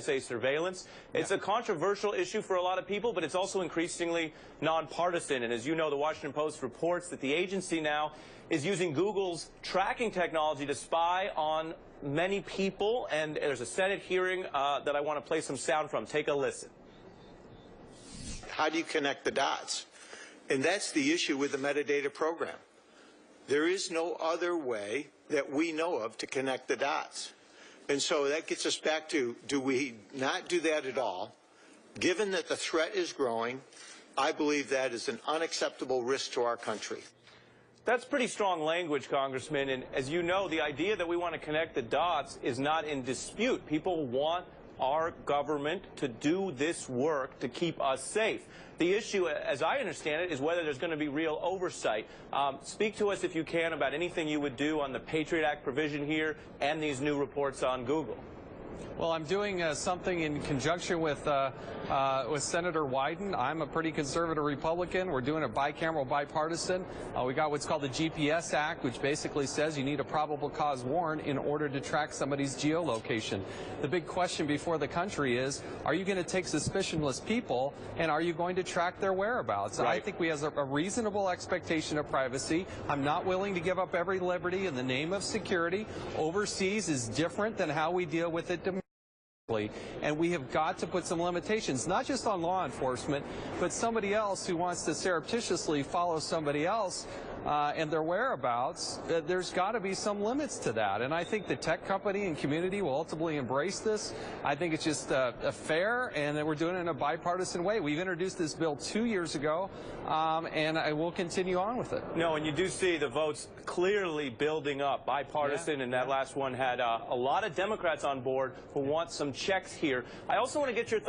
say surveillance. It's a controversial issue for a lot of people, but it's also increasingly nonpartisan. And as you know, the Washington Post reports that the agency now is using Google's tracking technology to spy on many people. And there's a Senate hearing that I want to play some sound from. Take a listen. How do you connect the dots? And that's the issue with the metadata program. There is no other way that we know of to connect the dots. And so that gets us back to, do we not do that at all? Given that the threat is growing, I believe that is an unacceptable risk to our country. That's pretty strong language, Congressman. And as you know, the idea that we want to connect the dots is not in dispute. People want our government to do this work to keep us safe. The issue, as I understand it, is whether there's going to be real oversight. Speak to us, if you can, about anything you would do on the Patriot Act provision here and these new reports on Google. Well, I'm doing something in conjunction with Senator Wyden. I'm a pretty conservative Republican. We're doing a bicameral, bipartisan. We got what's called the GPS Act, which basically says you need a probable cause warrant in order to track somebody's geolocation. The big question before the country is, are you going to take suspicionless people and are you going to track their whereabouts? Right. I think we have a reasonable expectation of privacy. I'm not willing to give up every liberty in the name of security. Overseas is different than how we deal with it domestically. And we have got to put some limitations, not just on law enforcement, but somebody else who wants to surreptitiously follow somebody else and their whereabouts. There's got to be some limits to that. And I think the tech company and community will ultimately embrace this. I think it's just fair, and that we're doing it in a bipartisan way. We've introduced this bill 2 years ago, and I will continue on with it. No, and you do see the votes clearly building up, bipartisan, and that last one had a lot of Democrats on board who want some checks here. I also want to get your thoughts.